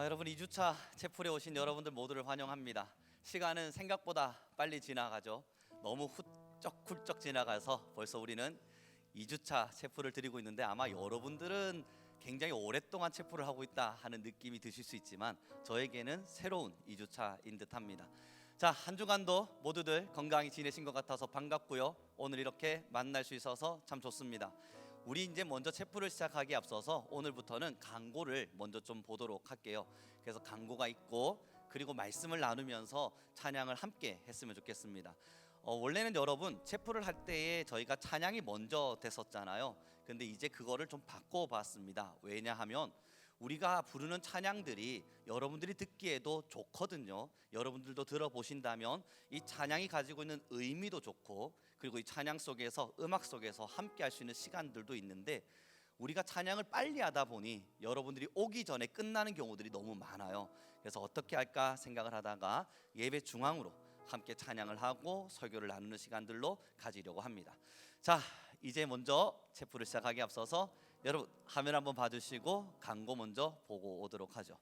여러분 2주차 채플에 오신 여러분들 모두를 환영합니다. 시간은 생각보다 빨리 지나가죠. 너무 훌쩍 지나가서 벌써 우리는 2주차 채플을 드리고 있는데 아마 여러분들은 굉장히 오랫동안 채플을 하고 있다 하는 느낌이 드실 수 있지만 저에게는 새로운 2주차인 듯합니다. 자, 한 주간도 모두들 건강히 지내신 것 같아서 반갑고요. 오늘 이렇게 만날 수 있어서 참 좋습니다. 우리 이제 먼저 채플을 시작하기에 앞서서 오늘부터는 광고를 먼저 좀 보도록 할게요. 그래서 광고가 있고 그리고 말씀을 나누면서 찬양을 함께 했으면 좋겠습니다. 원래는 여러분 채플을 할 때에 저희가 찬양이 먼저 됐었잖아요. 근데 이제 그거를 좀 바꿔봤습니다. 왜냐하면 우리가 부르는 찬양들이 여러분들이 듣기에도 좋거든요. 여러분들도 들어보신다면 이 찬양이 가지고 있는 의미도 좋고 그리고 이 찬양 속에서 음악 속에서 함께 할 수 있는 시간들도 있는데 우리가 찬양을 빨리 하다 보니 여러분들이 오기 전에 끝나는 경우들이 너무 많아요. 그래서 어떻게 할까 생각을 하다가 예배 중앙으로 함께 찬양을 하고 설교를 나누는 시간들로 가지려고 합니다. 자, 이제 먼저 채플을 시작하기 앞서서 여러분 화면 한번 봐주시고 광고 먼저 보고 오도록 하죠.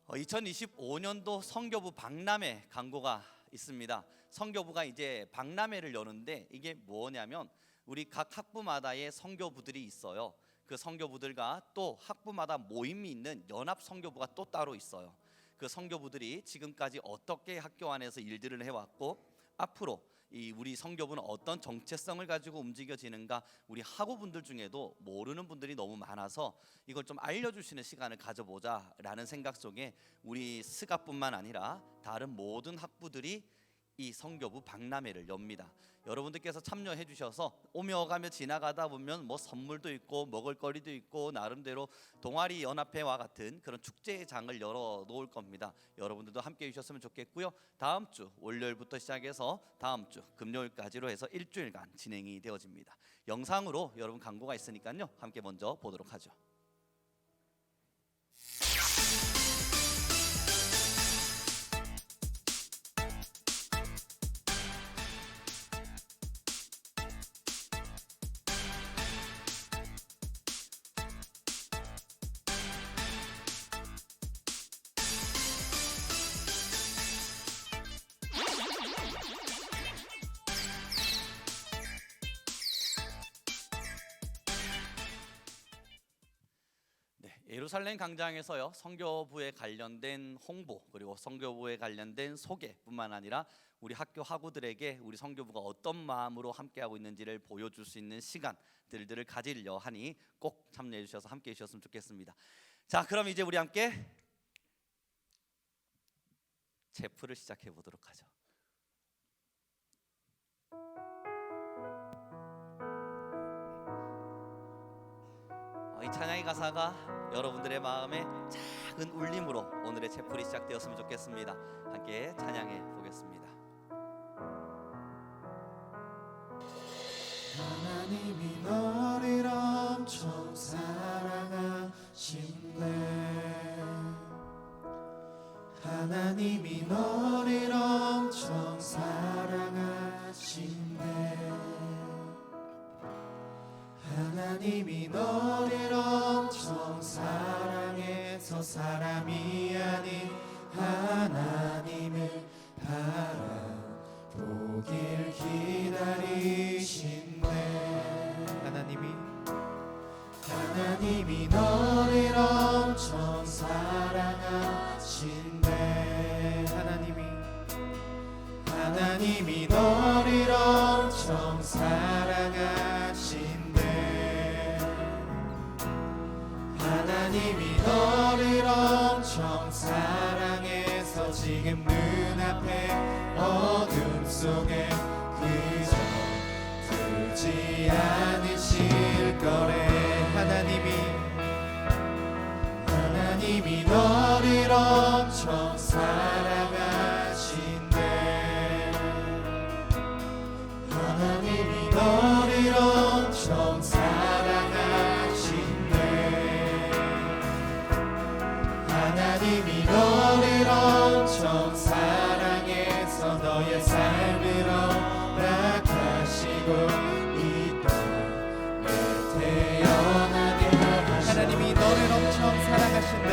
2025년도 성교부 박람회 광고가 있습니다. 성교부가 이제 박람회를 여는데 이게 뭐냐면 우리 각 학부마다의 성교부들이 있어요. 그 성교부들과 또 학부마다 모임이 있는 연합 성교부가 또 따로 있어요. 그 성교부들이 지금까지 어떻게 학교 안에서 일들을 해왔고 앞으로 이 우리 성교부는 어떤 정체성을 가지고 움직여지는가 우리 학우분들 중에도 모르는 분들이 너무 많아서 이걸 좀 알려주시는 시간을 가져보자라는 생각 속에 우리 스가뿐만 아니라 다른 모든 학부들이 이 성교부 박람회를 엽니다. 여러분들께서 참여해 주셔서 오며 가며 지나가다 보면 뭐 선물도 있고 먹을거리도 있고 나름대로 동아리 연합회와 같은 그런 축제의 장을 열어 놓을 겁니다. 여러분들도 함께 해 주셨으면 좋겠고요. 다음 주 월요일부터 시작해서 다음 주 금요일까지로 해서 일주일간 진행이 되어집니다. 영상으로 여러분 광고가 있으니까요. 함께 먼저 보도록 하죠. 예루살렘 광장에서요 성교부에 관련된 홍보 그리고 성교부에 관련된 소개뿐만 아니라 우리 학교 학우들에게 우리 성교부가 어떤 마음으로 함께하고 있는지를 보여줄 수 있는 시간들을 가지려 하니 꼭 참여해 주셔서 함께해 주셨으면 좋겠습니다. 자, 그럼 이제 우리 함께 채플을 시작해 보도록 하죠. 이 찬양의 가사가 여러분들의 마음에 작은 울림으로 오늘의 채플이 시작되었으면 좋겠습니다. 함께 찬양해 보겠습니다. 하나님이 너를 엄청 사랑하신대. 하나님이 너를 엄청 사랑하신대. 하나님이 너를 엄청 사랑해서 사람이 아닌 하나님을 바라보길 기다리신대. 하나님이 너를 엄청 사랑하신대. 하나님이 너를 엄청 사랑하신대. 하나님이 너를 엄청 사랑해서 지금 눈앞에 어둠 속에 그저 두지 않으실 거래. 하나님이 너를 엄청 사랑하신대. 하나님이 너를 엄청 사랑하신대. 하나님이 너를 엄청 사랑해서 너의 삶을 허락하시고 이 땅에 태어나게 하셨네. 하나님이 너를 엄청 사랑하신대.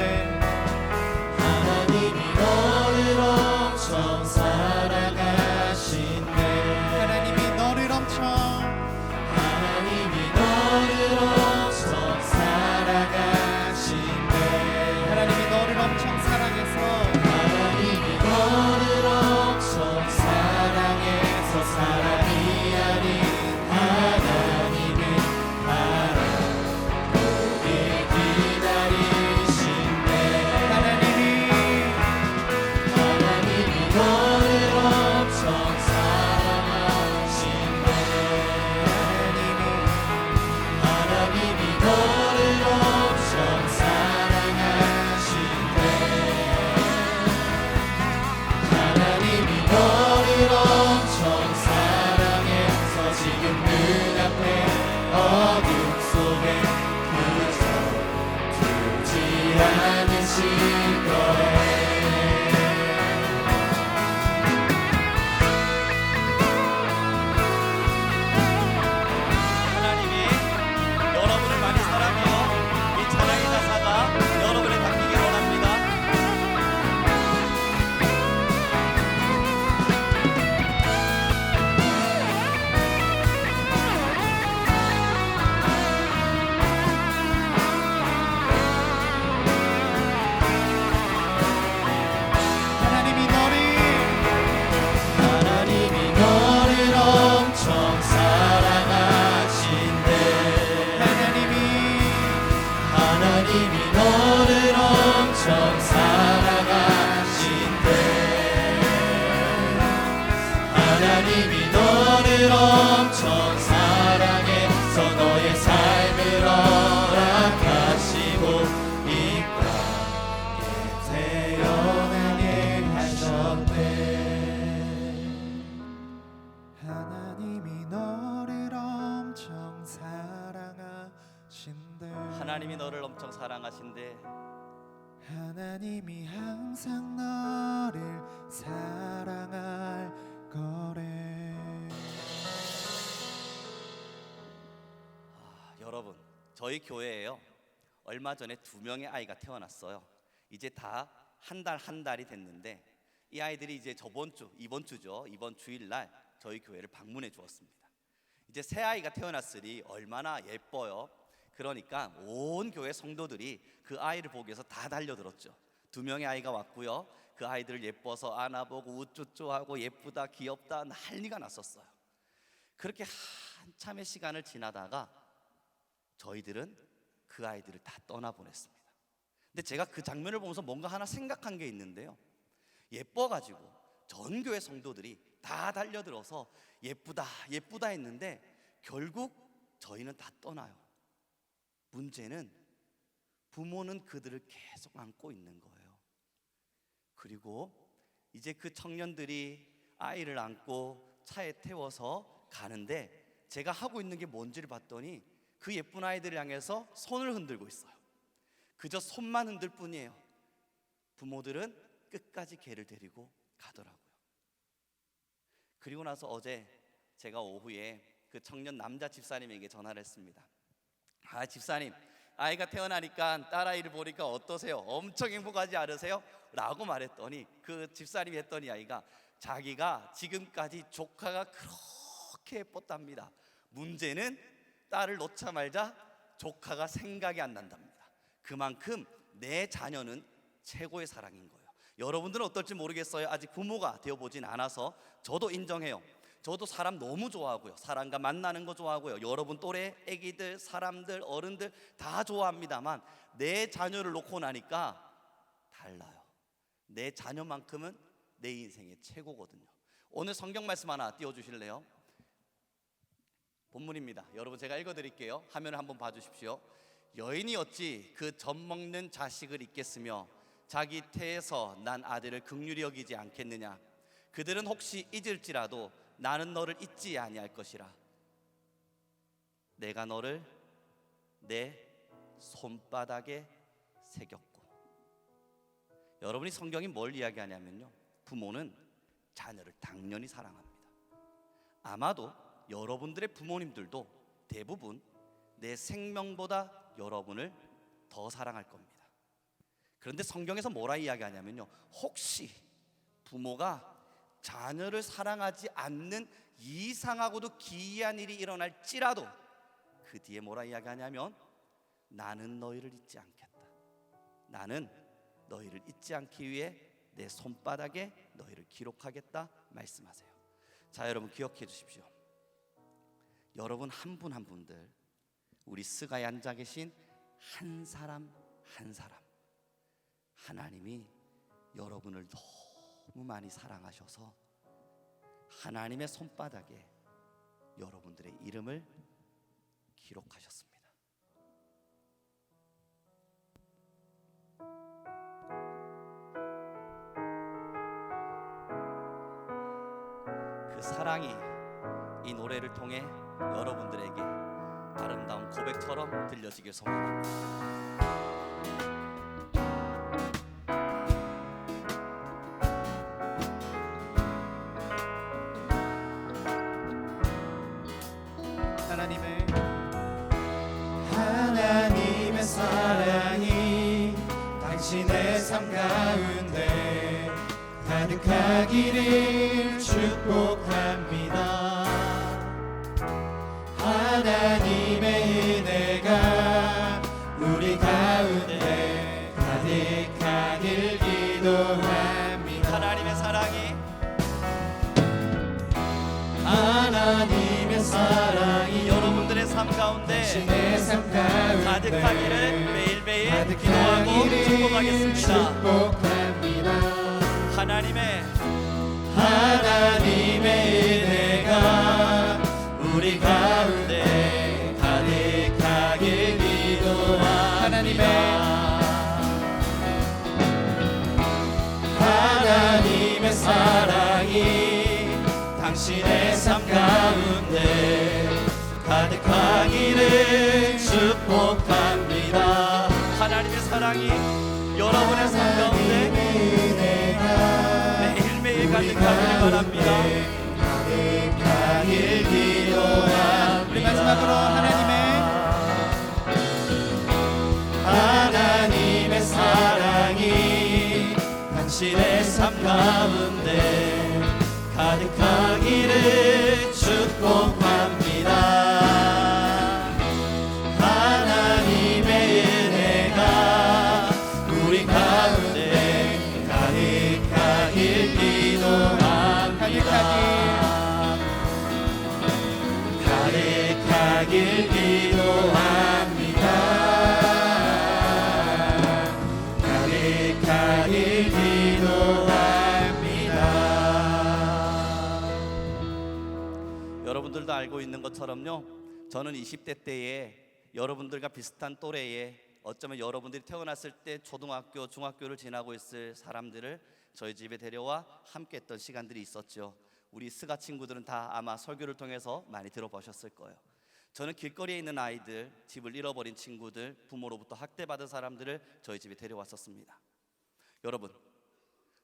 하나님이 너를 엄청 사랑해서 너의 삶을 허락하시고 이 땅에 태어나게 하셨네. 하나님이 너를 엄청 사랑하신대. 하나님이 너를 엄청 사랑하신대. 하나님이 항상 너를 사랑할 거래. 여러분, 저희 교회에요, 얼마 전에 2명의 아이가 태어났어요. 이제 다 한 달이 됐는데 이 아이들이 이제 이번 주일날 저희 교회를 방문해 주었습니다. 이제 새 아이가 태어났으니 얼마나 예뻐요. 그러니까 온 교회 성도들이 그 아이를 보기 위해서 다 달려들었죠. 2명의 아이가 왔고요, 그 아이들을 예뻐서 안아보고 우쭈쭈하고 예쁘다 귀엽다 난리가 났었어요. 그렇게 한참의 시간을 지나다가 저희들은 그 아이들을 다 떠나보냈습니다. 근데 제가 그 장면을 보면서 뭔가 하나 생각한 게 있는데요, 예뻐가지고 전 교회 성도들이 다 달려들어서 예쁘다 예쁘다 했는데 결국 저희는 다 떠나요. 문제는 부모는 그들을 계속 안고 있는 거예요. 그리고 이제 그 청년들이 아이를 안고 차에 태워서 가는데 제가 하고 있는 게 뭔지를 봤더니 그 예쁜 아이들을 향해서 손을 흔들고 있어요. 그저 손만 흔들 뿐이에요. 부모들은 끝까지 걔를 데리고 가더라고요. 그리고 나서 어제 제가 오후에 그 청년 남자 집사님에게 전화를 했습니다. 집사님, 아이가 태어나니까 딸아이를 보니까 어떠세요? 엄청 행복하지 않으세요? 라고 말했더니 그 집사님이 했더니 아이가 자기가 지금까지 조카가 그렇게 예뻤답니다. 문제는 딸을 놓자 말자 조카가 생각이 안 난답니다. 그만큼 내 자녀는 최고의 사랑인 거예요. 여러분들은 어떨지 모르겠어요. 아직 부모가 되어보진 않아서 저도 인정해요. 저도 사람 너무 좋아하고요, 사람과 만나는 거 좋아하고요, 여러분 또래 애기들, 사람들, 어른들 다 좋아합니다만 내 자녀를 놓고 나니까 달라요. 내 자녀만큼은 내 인생의 최고거든요. 오늘 성경 말씀 하나 띄워주실래요? 본문입니다. 여러분 제가 읽어드릴게요. 화면을 한번 봐주십시오. 여인이 어찌 그 젖먹는 자식을 잊겠으며 자기 태에서 난 아들을 긍휼히 여기지 않겠느냐. 그들은 혹시 잊을지라도 나는 너를 잊지 아니할 것이라. 내가 너를 내 손바닥에 새겼고. 여러분이 성경이 뭘 이야기하냐면요, 부모는 자녀를 당연히 사랑합니다. 아마도 여러분들의 부모님들도 대부분 내 생명보다 여러분을 더 사랑할 겁니다. 그런데 성경에서 뭐라 이야기하냐면요, 혹시 부모가 자녀를 사랑하지 않는 이상하고도 기이한 일이 일어날지라도 그 뒤에 뭐라 이야기하냐면 나는 너희를 잊지 않겠다. 나는 너희를 잊지 않기 위해 내 손바닥에 너희를 기록하겠다 말씀하세요. 자, 여러분 기억해 주십시오. 여러분 한 분 한 분들, 우리 스가에 앉아 계신 한 사람 한 사람, 하나님이 여러분을 너무 많이 사랑하셔서 하나님의 손바닥에 여러분들의 이름을 기록하셨습니다. 그 사랑이 이 노래를 통해 여러분들에게 아름다운 고백처럼 들려지길 소망합니다. 하나님의 사랑이 당신의 삶 가운데 가득하기를 축복합니다. 하나님의 은혜가 우리 가운데 가득하길 기도합니다. 하나님의 사랑이 하나님의 사랑이 여러분들의 삶 가운데 당신의 삶 가운데 가득하기를 매일매일 기도하고 축복하겠습니다. 축복합니다. 하나님의 하나님의 은혜 당신의 삶 가운데 가득하기를 축복합니다. 하나님의 사랑이 여러분의 삶 가운데 매일매일 가득하기를 바랍니다. 가득하길 기도합니다. 우리 마지막으로 하나님의 사랑이 당신의 삶 가운데 가득하기를 축복합니다. 하나님의 은혜가 우리 가운데 가득하길 기도합니다. 가득하길 기도합니다. 가득하길 기도합니다. 여러분들도 알고 있는 것처럼요, 저는 20대 때에 여러분들과 비슷한 또래에 어쩌면 여러분들이 태어났을 때 초등학교, 중학교를 지나고 있을 사람들을 저희 집에 데려와 함께 했던 시간들이 있었죠. 우리 스가 친구들은 다 아마 설교를 통해서 많이 들어보셨을 거예요. 저는 길거리에 있는 아이들, 집을 잃어버린 친구들, 부모로부터 학대받은 사람들을 저희 집에 데려왔었습니다. 여러분,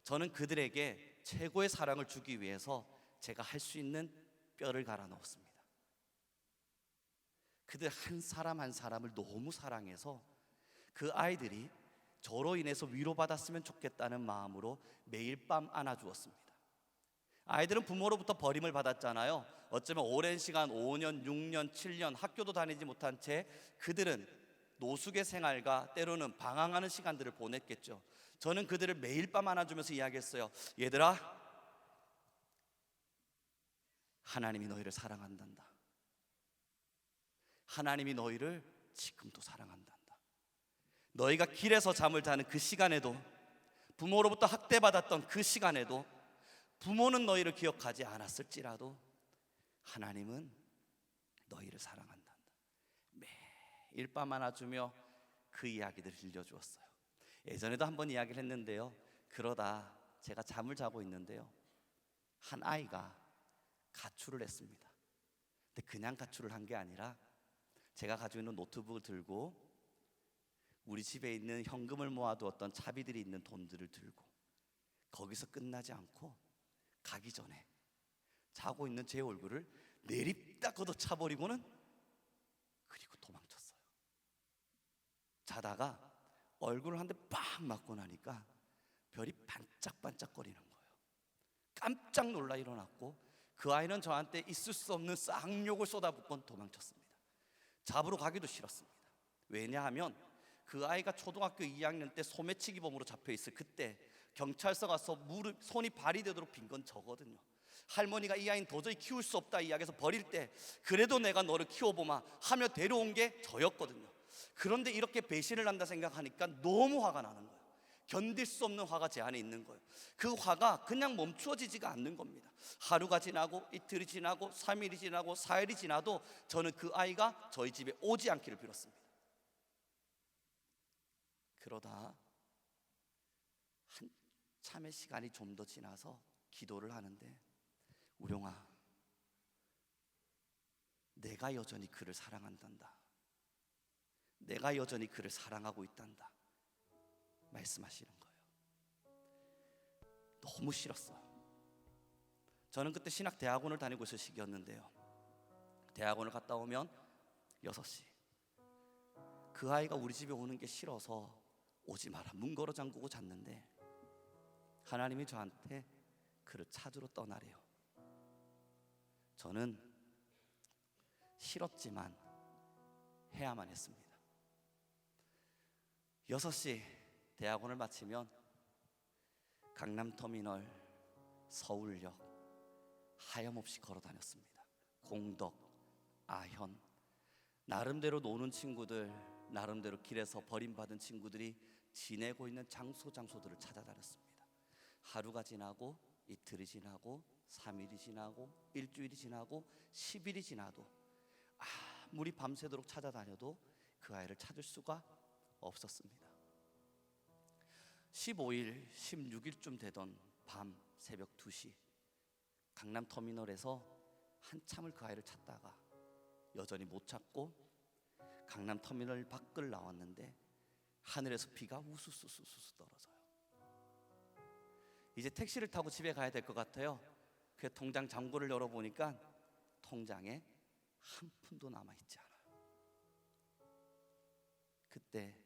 저는 그들에게 최고의 사랑을 주기 위해서 제가 할 수 있는 뼈를 갈아 넣었습니다. 그들 한 사람 한 사람을 너무 사랑해서 그 아이들이 저로 인해서 위로받았으면 좋겠다는 마음으로 매일 밤 안아주었습니다. 아이들은 부모로부터 버림을 받았잖아요. 어쩌면 오랜 시간 5년, 6년, 7년 학교도 다니지 못한 채 그들은 노숙의 생활과 때로는 방황하는 시간들을 보냈겠죠. 저는 그들을 매일 밤 안아주면서 이야기했어요. 얘들아, 하나님이 너희를 사랑한단다. 하나님이 너희를 지금도 사랑한단다. 너희가 길에서 잠을 자는 그 시간에도, 부모로부터 학대받았던 그 시간에도, 부모는 너희를 기억하지 않았을지라도 하나님은 너희를 사랑한단다. 매일 밤 안아주며 그 이야기들을 들려주었어요. 예전에도 한번 이야기를 했는데요, 그러다 제가 잠을 자고 있는데요, 한 아이가 가출을 했습니다. 근데 그냥 가출을 한 게 아니라 제가 가지고 있는 노트북을 들고 우리 집에 있는 현금을 모아두었던 차비들이 있는 돈들을 들고 거기서 끝나지 않고 가기 전에 자고 있는 제 얼굴을 내립다 걷어차버리고는 그리고 도망쳤어요. 자다가 얼굴을 한 대 빡 맞고 나니까 별이 반짝반짝거리는 거예요. 깜짝 놀라 일어났고 그 아이는 저한테 있을 수 없는 쌍욕을 쏟아붓곤 도망쳤습니다. 잡으러 가기도 싫었습니다. 왜냐하면 그 아이가 초등학교 2학년 때 소매치기범으로 잡혀있을 그때 경찰서 가서 손이 발이 되도록 빈 건 저거든요. 할머니가 이 아이는 도저히 키울 수 없다 이야기해서 버릴 때 그래도 내가 너를 키워보마 하며 데려온 게 저였거든요. 그런데 이렇게 배신을 한다 생각하니까 너무 화가 나는 거예요. 견딜 수 없는 화가 제 안에 있는 거예요. 그 화가 그냥 멈추어지지가 않는 겁니다. 하루가 지나고 이틀이 지나고 3일이 지나고 4일이 지나도 저는 그 아이가 저희 집에 오지 않기를 빌었습니다. 그러다 한참의 시간이 좀 더 지나서 기도를 하는데, 우룡아, 내가 여전히 그를 사랑한단다. 내가 여전히 그를 사랑하고 있단다 말씀하시는 거예요. 너무 싫었어요. 저는 그때 신학대학원을 다니고 있을 시기였는데요, 대학원을 갔다 오면 6시, 그 아이가 우리 집에 오는 게 싫어서 오지 마라 문 걸어 잠그고 잤는데 하나님이 저한테 그를 찾으러 떠나래요. 저는 싫었지만 해야만 했습니다. 6시 대학원을 마치면 강남터미널, 서울역 하염없이 걸어 다녔습니다. 공덕, 아현, 나름대로 노는 친구들, 나름대로 길에서 버림받은 친구들이 지내고 있는 장소들을 찾아다녔습니다. 하루가 지나고 이틀이 지나고 3일이 지나고 일주일이 지나고 10일이 지나도 아무리 밤새도록 찾아다녀도 그 아이를 찾을 수가 없었습니다. 15일, 16일쯤 되던 밤 새벽 2시 강남터미널에서 한참을 그 아이를 찾다가 여전히 못 찾고 강남터미널 밖을 나왔는데 하늘에서 비가 우수수수수 떨어져요. 이제 택시를 타고 집에 가야 될 것 같아요. 그 통장 잔고를 열어보니까 통장에 한 푼도 남아있지 않아요. 그때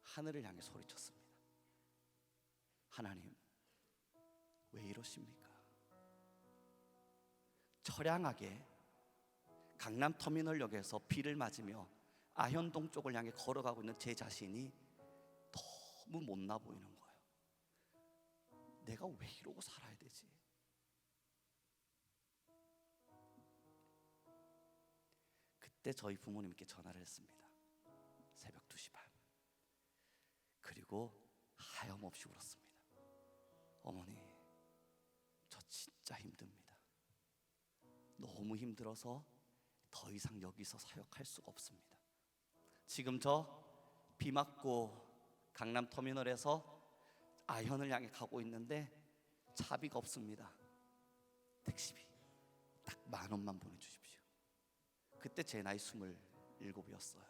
하늘을 향해 소리쳤습니다. 하나님, 왜 이러십니까? 처량하게 강남터미널역에서 비를 맞으며 아현동 쪽을 향해 걸어가고 있는 제 자신이 너무 못나 보이는 거예요. 내가 왜 이러고 살아야 되지? 그때 저희 부모님께 전화를 했습니다. 새벽 2시 반. 그리고 하염없이 울었습니다. 어머니, 저 진짜 힘듭니다. 너무 힘들어서 더 이상 여기서 사역할 수가 없습니다. 지금 저 비 맞고 강남터미널에서 아현을 향해 가고 있는데 차비가 없습니다. 택시비 딱 10,000원만 보내주십시오. 그때 제 나이 27이었어요.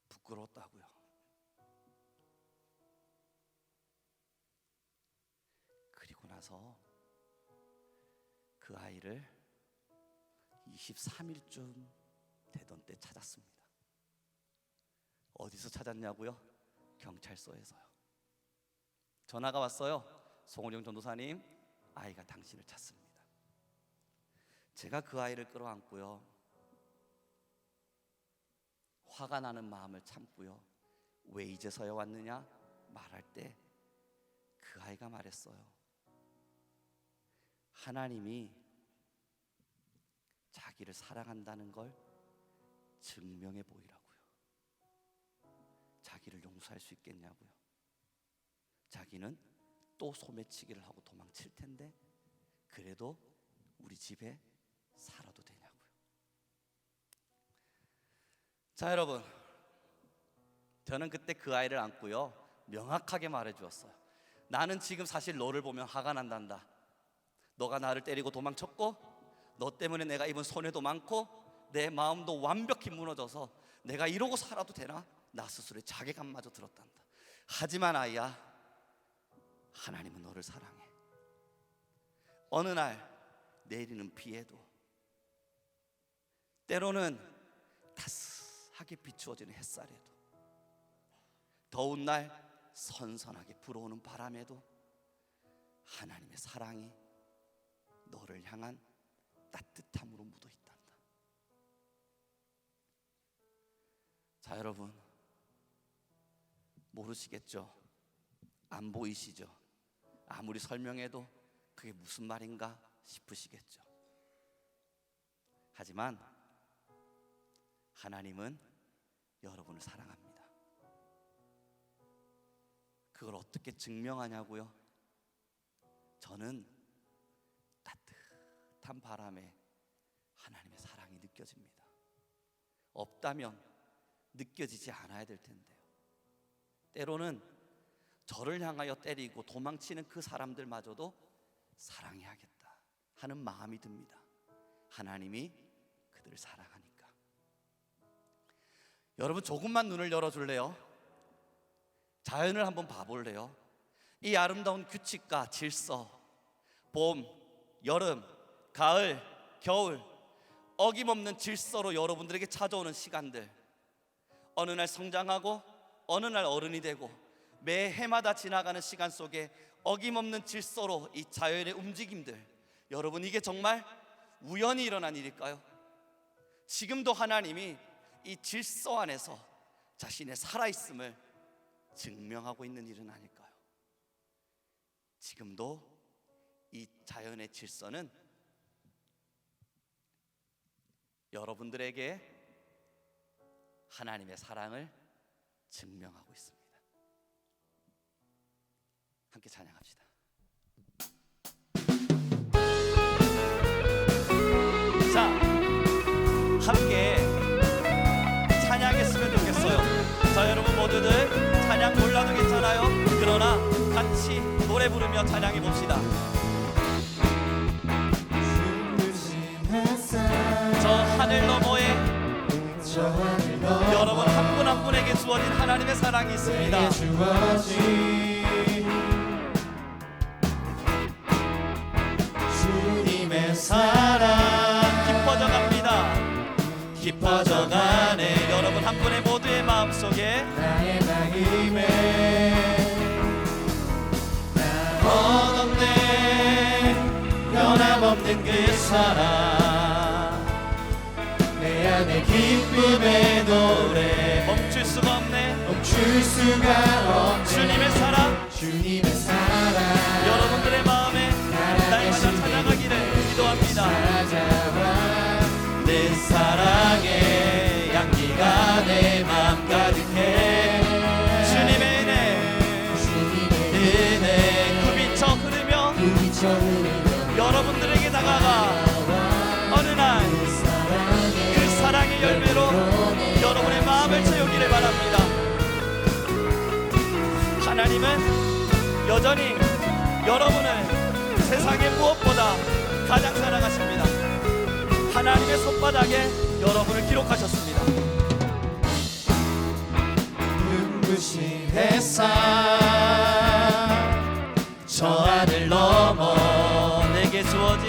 부끄러웠다고요. 그리고 나서 그 아이를 23일쯤 되던 때 찾았습니다. 어디서 찾았냐고요? 경찰서에서요. 전화가 왔어요. 송호령 전도사님, 아이가 당신을 찾습니다. 제가 그 아이를 끌어안고요, 화가 나는 마음을 참고요, 왜 이제서야 왔느냐 말할 때 그 아이가 말했어요. 하나님이 자기를 사랑한다는 걸 증명해 보이라고요. 자기를 용서할 수 있겠냐고요. 자기는 또 소매치기를 하고 도망칠 텐데 그래도 우리 집에 살아도 되냐고요. 자, 여러분, 저는 그때 그 아이를 안고요, 명확하게 말해 주었어요. 나는 지금 사실 너를 보면 화가 난단다. 너가 나를 때리고 도망쳤고, 너 때문에 내가 입은 손해도 많고, 내 마음도 완벽히 무너져서 내가 이러고 살아도 되나? 나 스스로의 자괴감마저 들었단다. 하지만 아이야, 하나님은 너를 사랑해. 어느 날 내리는 비에도, 때로는 따스하게 비추어지는 햇살에도, 더운 날 선선하게 불어오는 바람에도 하나님의 사랑이 너를 향한 따뜻함으로 묻어 있단다. 자, 여러분, 모르시겠죠? 안 보이시죠? 아무리 설명해도 그게 무슨 말인가 싶으시겠죠? 하지만 하나님은 여러분을 사랑합니다. 그걸 어떻게 증명하냐고요? 저는 따뜻한 바람에 하나님의 사랑이 느껴집니다. 없다면 느껴지지 않아야 될 텐데요. 때로는 저를 향하여 때리고 도망치는 그 사람들마저도 사랑해야겠다 하는 마음이 듭니다. 하나님이 그들을 사랑하니까. 여러분, 조금만 눈을 열어줄래요? 자연을 한번 봐볼래요? 이 아름다운 규칙과 질서, 봄, 여름, 가을, 겨울, 어김없는 질서로 여러분들에게 찾아오는 시간들, 어느 날 성장하고 어느 날 어른이 되고 매 해마다 지나가는 시간 속에 어김없는 질서로 이 자연의 움직임들, 여러분, 이게 정말 우연히 일어난 일일까요? 지금도 하나님이 이 질서 안에서 자신의 살아있음을 증명하고 있는 일은 아닐까요? 지금도 이 자연의 질서는 여러분들에게 하나님의 사랑을 증명하고 있습니다. 함께 찬양합시다. 자, 함께 찬양했으면 좋겠어요. 자, 여러분 모두들 찬양 몰라도 괜찮아요. 그러나 같이 노래 부르며 찬양해 봅시다. 주어진 하나님의 사랑이 있습니다. 내게 주어진 주님의 사랑 깊어져 갑니다. 깊어져가네. 여러분 한 분의 모두의 마음속에 나의 마음에 나 얻었네. 변함없는 그 사랑 내 안에 기쁨의 노래 멈출 수가 없네. 멈출 수가 없네. 주님의 사랑 주님의 사랑 여러분들의 마음에 날마다 찾아가기를 기도합니다. 찾아와 내 사랑의 향기가 내 맘 가득해. 주님의 은혜 주님의 은혜 굽이쳐 흐르며 미쳐 흐르며 여러분들에게 다가가 어느 날 그 사랑의 열매로 여러분의 마음을 채우기를 바랍니다. 하나님은 여전히 여러분을 세상의 무엇보다 가장 사랑하십니다. 하나님의 손바닥에 여러분을 기록하셨습니다. 눈부신 햇살 저 하늘 넘어 내게 주어진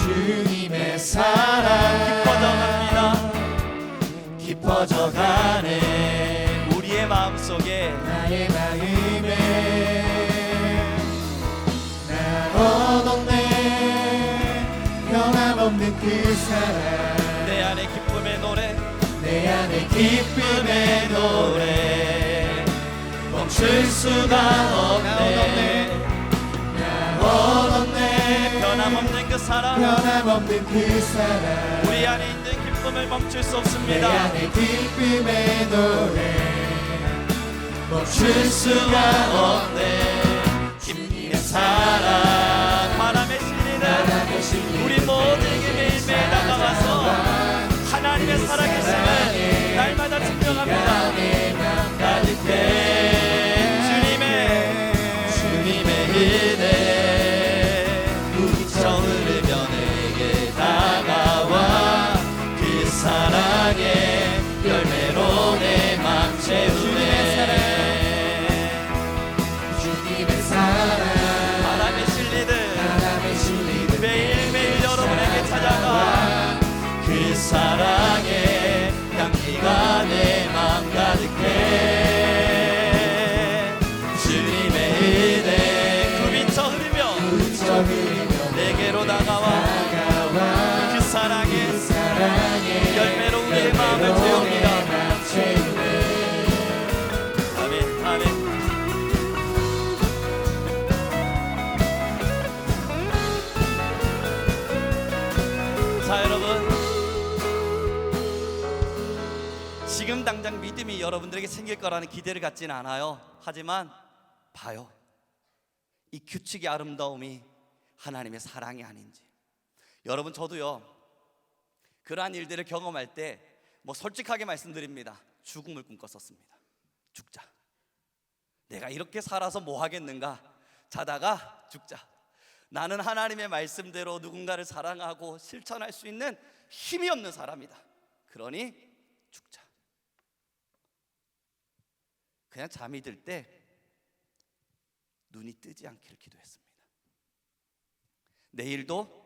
주님의 사랑 깊어져가네. 우리의 마음속에 나의 마음에 나 얻었네. 변함없는 그 사랑 내 안에 기쁨의 노래 내 안에 기쁨의 노래 멈출 수가 없네. 나 얻었네. 변함없는 그 사랑 변함없는 그 사랑 우리 안에 있는 기쁨을 멈출 수 내 없습니다. 안에 기쁨의 노래 멈출 수가 없네. 주님의 사랑 바람에 실리는 우리 모두에게 매일매일 다가와서 하나님의 살아계심을 날마다 증명합니다. 가득해. 주님의 은혜 저 흐르며 내게 다가와 그 사랑의 열매로 내 맘 채우네. 주님의 사랑 바람에 실리듯 실리듯 매일매일 여러분에게 찾아가 그 사랑의 향기가 내 맘 가득해. 주님의 은혜 굽이쳐 흐르며 내게로 다가와 그 사랑의 열매로 우리의 마음을 채웁니다. 아멘 아멘. 자 여러분, 지금 당장 믿음이 여러분들에게 생길 거라는 기대를 갖지는 않아요. 하지만 봐요, 이 규칙의 아름다움이 하나님의 사랑이 아닌지. 여러분, 저도요 그러한 일들을 경험할 때 솔직하게 말씀드립니다. 죽음을 꿈꿨었습니다. 죽자. 내가 이렇게 살아서 뭐 하겠는가? 자다가 죽자. 나는 하나님의 말씀대로 누군가를 사랑하고 실천할 수 있는 힘이 없는 사람이다. 그러니 죽자. 그냥 잠이 들 때 눈이 뜨지 않기를 기도했습니다. 내일도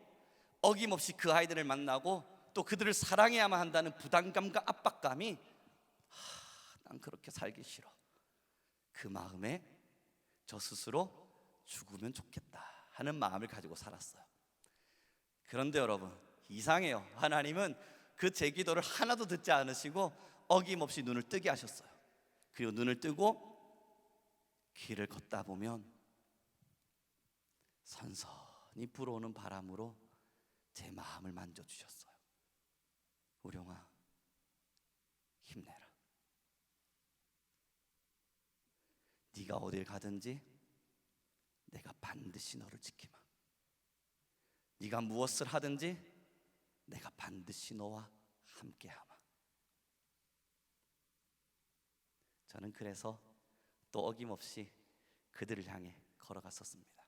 어김없이 그 아이들을 만나고 또 그들을 사랑해야만 한다는 부담감과 압박감이 난 그렇게 살기 싫어. 그 마음에 저 스스로 죽으면 좋겠다 하는 마음을 가지고 살았어요. 그런데 여러분, 이상해요. 하나님은 그 제 기도를 하나도 듣지 않으시고 어김없이 눈을 뜨게 하셨어요. 그리고 눈을 뜨고 길을 걷다 보면 선선히 불어오는 바람으로 제 마음을 만져주셨어요. 우룡아, 힘내라. 네가 어딜 가든지 내가 반드시 너를 지키마. 네가 무엇을 하든지 내가 반드시 너와 함께하마. 저는 그래서 또 어김없이 그들을 향해 걸어갔었습니다.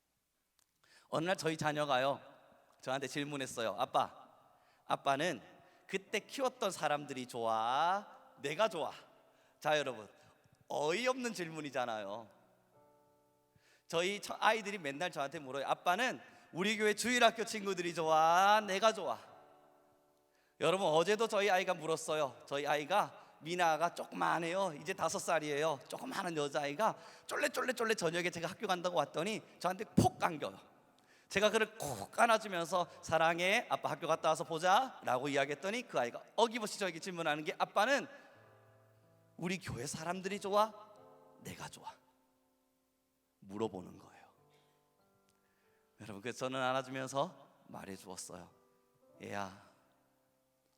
어느 날 저희 자녀가요 저한테 질문했어요. 아빠는 그때 키웠던 사람들이 좋아, 내가 좋아? 자, 여러분, 어이없는 질문이잖아요. 저희 아이들이 맨날 저한테 물어요. 아빠는 우리 교회 주일학교 친구들이 좋아, 내가 좋아? 여러분, 어제도 저희 아이가 물었어요. 저희 아이가 미나가 조그만해요. 이제 5살이에요. 조그마한 여자아이가 쫄래쫄래 저녁에 제가 학교 간다고 왔더니 저한테 폭 안겨요. 제가 그를 콕 안아주면서 사랑해, 아빠 학교 갔다 와서 보자 라고 이야기했더니 그 아이가 어김없이 저에게 질문하는 게, 아빠는 우리 교회 사람들이 좋아, 내가 좋아? 물어보는 거예요. 여러분, 그래서 저는 안아주면서 말해주었어요. 얘야,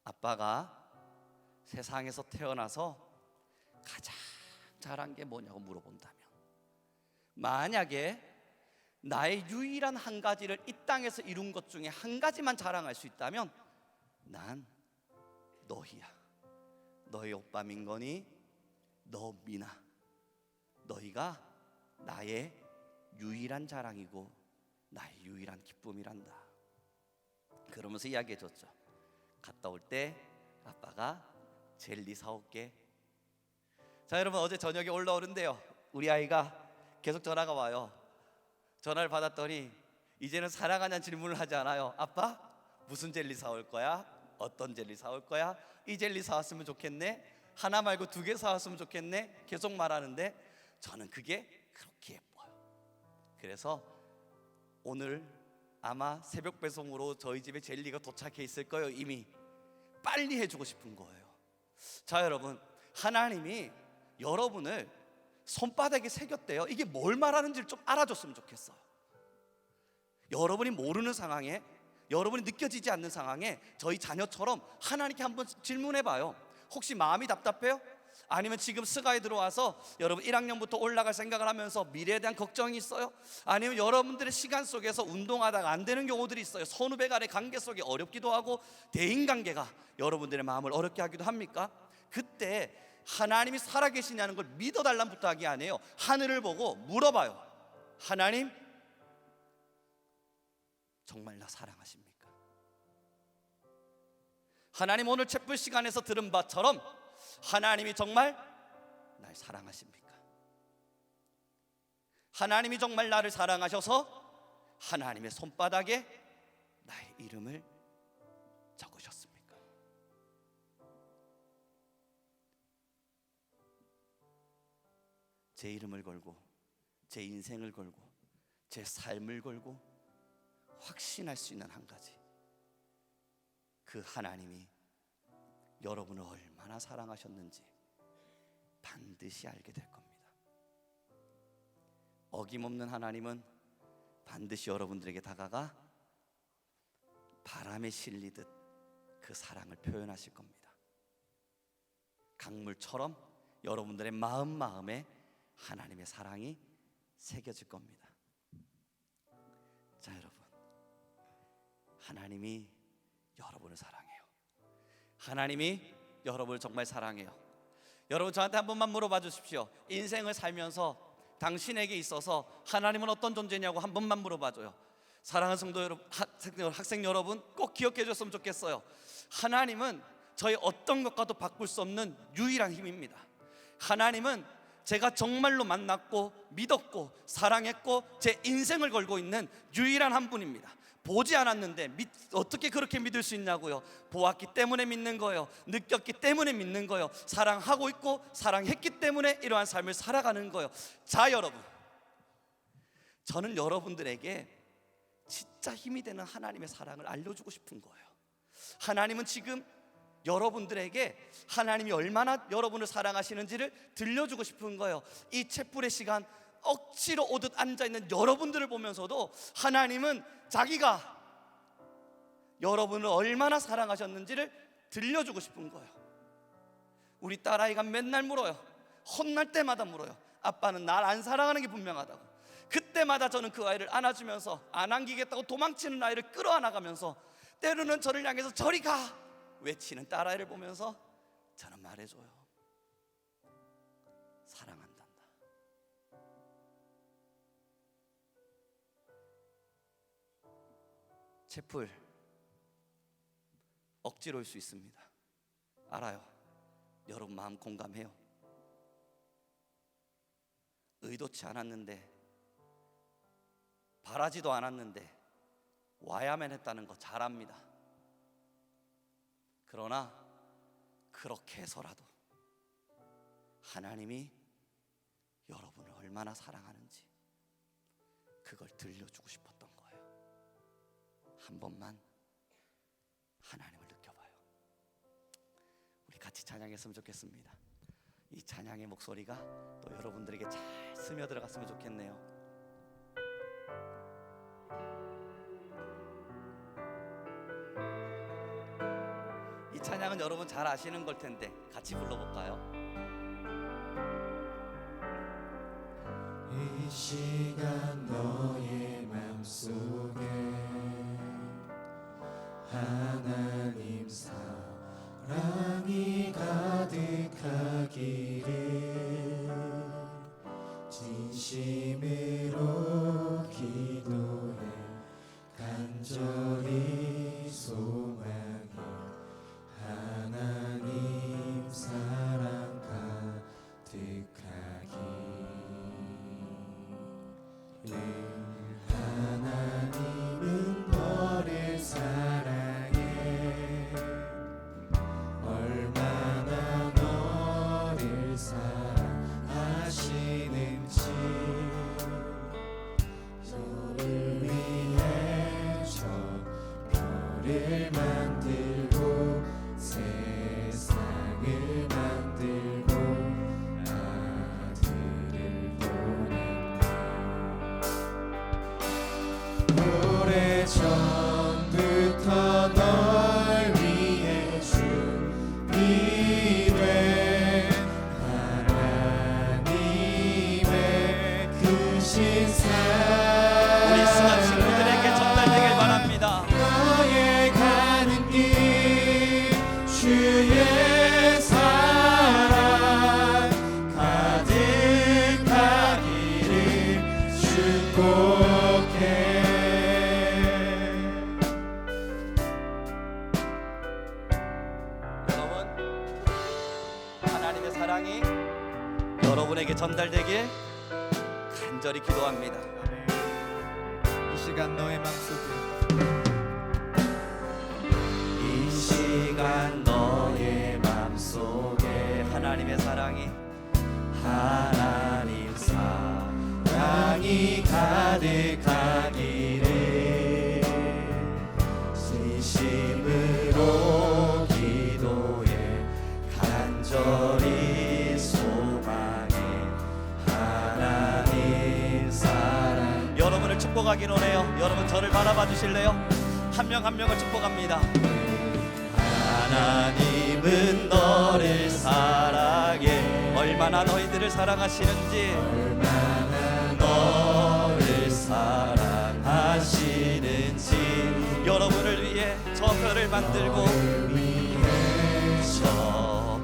아빠가 세상에서 태어나서 가장 잘한 게 뭐냐고 물어본다면, 만약에 나의 유일한 한 가지를 이 땅에서 이룬 것 중에 한 가지만 자랑할 수 있다면 난 너희야. 너희 오빠 민건이, 너 미나, 너희가 나의 유일한 자랑이고 나의 유일한 기쁨이란다. 그러면서 이야기해줬죠. 갔다 올 때 아빠가 젤리 사올게. 자, 여러분, 어제 저녁에 올라오는데요, 우리 아이가 계속 전화가 와요. 전화를 받았더니 이제는 사랑하냐는 질문을 하지 않아요. 아빠, 무슨 젤리 사올 거야? 어떤 젤리 사올 거야? 이 젤리 사왔으면 좋겠네. 하나 말고 2개 사왔으면 좋겠네. 계속 말하는데 저는 그게 그렇게 예뻐요. 그래서 오늘 아마 새벽 배송으로 저희 집에 젤리가 도착해 있을 거예요. 이미 빨리 해주고 싶은 거예요. 자, 여러분, 하나님이 여러분을 손바닥에 새겼대요. 이게 뭘 말하는지를 좀 알아줬으면 좋겠어요. 여러분이 모르는 상황에, 여러분이 느껴지지 않는 상황에 저희 자녀처럼 하나님께 한번 질문해봐요. 혹시 마음이 답답해요? 아니면 지금 스가에 들어와서 여러분 1학년부터 올라갈 생각을 하면서 미래에 대한 걱정이 있어요? 아니면 여러분들의 시간 속에서 운동하다가 안 되는 경우들이 있어요. 선후배 간의 관계 속에 어렵기도 하고 대인관계가 여러분들의 마음을 어렵게 하기도 합니까? 그때 하나님이 살아계시냐는 걸 믿어달라는 부탁이 아니에요. 하늘을 보고 물어봐요. 하나님, 정말 나 사랑하십니까? 하나님, 오늘 촛불 시간에서 들은 바처럼 하나님이 정말 날 사랑하십니까? 하나님이 정말 나를 사랑하셔서 하나님의 손바닥에 나의 이름을 적으셨습니까? 제 이름을 걸고, 제 인생을 걸고, 제 삶을 걸고 확신할 수 있는 한 가지, 그 하나님이 여러분을 얼마나 사랑하셨는지 반드시 알게 될 겁니다. 어김없는 하나님은 반드시 여러분들에게 다가가 바람에 실리듯 그 사랑을 표현하실 겁니다. 강물처럼 여러분들의 마음에 하나님의 사랑이 새겨질 겁니다. 자, 여러분, 하나님이 여러분을 사랑해요. 하나님이 여러분을 정말 사랑해요. 여러분, 저한테 한 번만 물어봐 주십시오. 인생을 살면서 당신에게 있어서 하나님은 어떤 존재냐고 한 번만 물어봐줘요. 사랑하는 성도 여러분, 학생 여러분, 꼭 기억해 줬으면 좋겠어요. 하나님은 저희 어떤 것과도 바꿀 수 없는 유일한 힘입니다. 하나님은 제가 정말로 만났고 믿었고 사랑했고 제 인생을 걸고 있는 유일한 한 분입니다. 보지 않았는데 어떻게 그렇게 믿을 수 있냐고요? 보았기 때문에 믿는 거예요. 느꼈기 때문에 믿는 거예요. 사랑하고 있고 사랑했기 때문에 이러한 삶을 살아가는 거예요. 자, 여러분, 저는 여러분들에게 진짜 힘이 되는 하나님의 사랑을 알려주고 싶은 거예요. 하나님은 지금 여러분들에게 하나님이 얼마나 여러분을 사랑하시는지를 들려주고 싶은 거예요. 이 촛불의 시간, 억지로 오듯 앉아있는 여러분들을 보면서도 하나님은 자기가 여러분을 얼마나 사랑하셨는지를 들려주고 싶은 거예요. 우리 딸아이가 맨날 물어요. 혼날 때마다 물어요. 아빠는 날 안 사랑하는 게 분명하다고. 그때마다 저는 그 아이를 안아주면서 안 안기겠다고 도망치는 아이를 끌어안아가면서 때로는 저를 향해서 저리 가 외치는 딸아이를 보면서 저는 말해줘요. 사랑한단다. 채플 억지로일 수 있습니다. 알아요. 여러분 마음 공감해요. 의도치 않았는데, 바라지도 않았는데 와야만 했다는 거 잘 압니다. 그러나 그렇게 해서라도 하나님이 여러분을 얼마나 사랑하는지 그걸 들려주고 싶었던 거예요. 한 번만 하나님을 느껴봐요. 우리 같이 찬양했으면 좋겠습니다. 이 찬양의 목소리가 또 여러분들에게 잘 스며들어갔으면 좋겠네요. 이 찬양은 여러분 잘 아시는 걸 텐데 같이 불러볼까요? 이 시간 너의 맘속에 하나님 사랑이 가득하기를 진심으로 기도해 간절히 소망해 하나님 사랑 가득하기를 하나님은 너를 사랑해 얼마나 너를 사랑하시는지 너를 위해 저 별을 만들고 세상을 만들고 아들을 보냈네 오래전부터 널 위해 준비된 하나님의 크신 사랑 우리 승한 친구들에게 전달되길 바랍니다. 너의 가는 길 주의 사랑 가득하기를 축복해 여러분, 하나님의 사랑이 여러분에게 전달되길 간절히 기도합니다. 이 시간 너의 맘속에 이 시간 너의 맘속에 하나님의 사랑이 하나님 사랑이 가득하기를 진심으로 기도해 간절히 소망해 하나님 사랑 여러분을 축복하긴 원해요. 여러분 저를 바라봐 주실래요? 한 명 한 명을 축복합니다. 하나님은 너를 사랑해 얼마나 너희들을 사랑하시는지 얼마나 너를 사랑하시는지 여러분을 위해 저 별을 만들고 저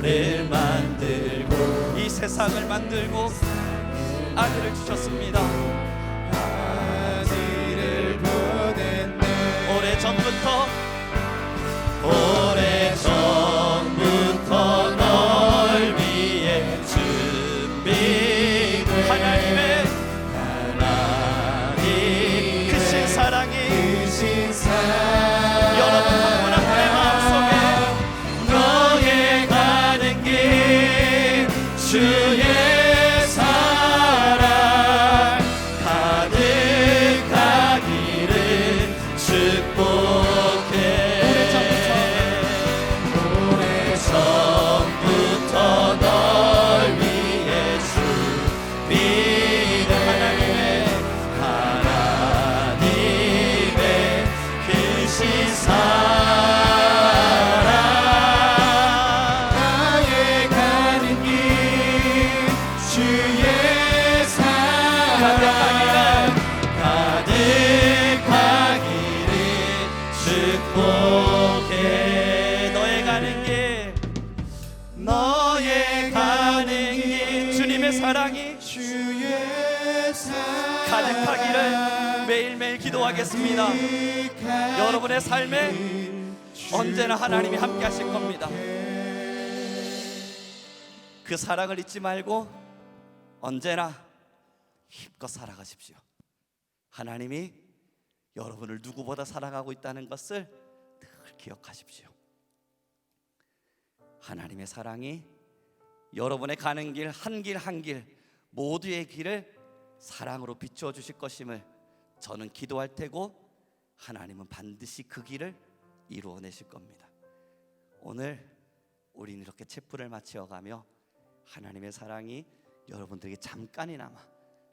별을 만들고 이 세상을 만들고 아들을 주셨습니다. 아들을 보냈네 오래전부터 널 위해 준비 하나님 크신 사랑이 여러분 한 분 한 분의 마음속에 너의 가는 길 주의 사랑 가득하기를 축복해 오래전부터 널 위해 준비된 하나님의 크신 사랑 나의 가는 길 주의 사랑 가득하기를 축복해 너의 가는 길 주님의 사랑이 주의 사랑 가득하기를 매일매일 기도하겠습니다. 여러분의 삶에 언제나 하나님이 함께 하실 겁니다. 그 사랑을 잊지 말고 언제나 힘껏 살아가십시오. 하나님이 여러분을 누구보다 사랑하고 있다는 것을 늘 기억하십시오. 하나님의 사랑이 여러분의 가는 길 한 길 한 길 모두의 길을 사랑으로 비추어 주실 것임을 저는 기도할 테고, 하나님은 반드시 그 길을 이루어내실 겁니다. 오늘 우리는 이렇게 체프를 마치어가며 하나님의 사랑이 여러분들에게 잠깐이나마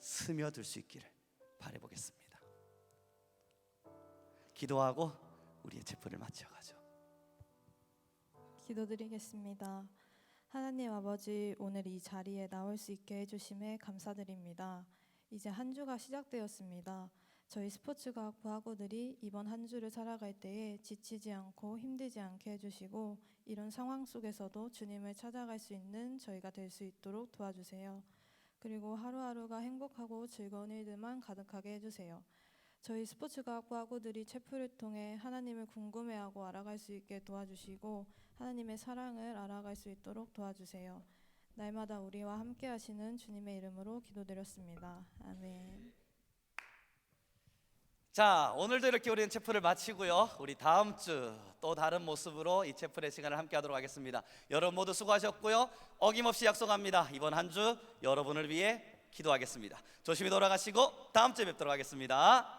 스며들 수 있기를 바라보겠습니다. 기도하고 우리의 체프를 마치어가죠. 기도드리겠습니다. 하나님 아버지, 오늘 이 자리에 나올 수 있게 해주심에 감사드립니다. 이제 한 주가 시작되었습니다. 저희 스포츠과학부 학우들이 이번 한 주를 살아갈 때에 지치지 않고 힘들지 않게 해주시고, 이런 상황 속에서도 주님을 찾아갈 수 있는 저희가 될 수 있도록 도와주세요. 그리고 하루하루가 행복하고 즐거운 일들만 가득하게 해주세요. 저희 스포츠과학부 학우들이 체프를 통해 하나님을 궁금해하고 알아갈 수 있게 도와주시고, 하나님의 사랑을 알아갈 수 있도록 도와주세요. 날마다 우리와 함께 하시는 주님의 이름으로 기도드렸습니다. 아멘. 자, 오늘도 이렇게 우리는 체프를 마치고요. 우리 다음 주 또 다른 모습으로 이 체프의 시간을 함께 하도록 하겠습니다. 여러분 모두 수고하셨고요. 어김없이 약속합니다. 이번 한 주 여러분을 위해 기도하겠습니다. 조심히 돌아가시고 다음 주에 뵙도록 하겠습니다.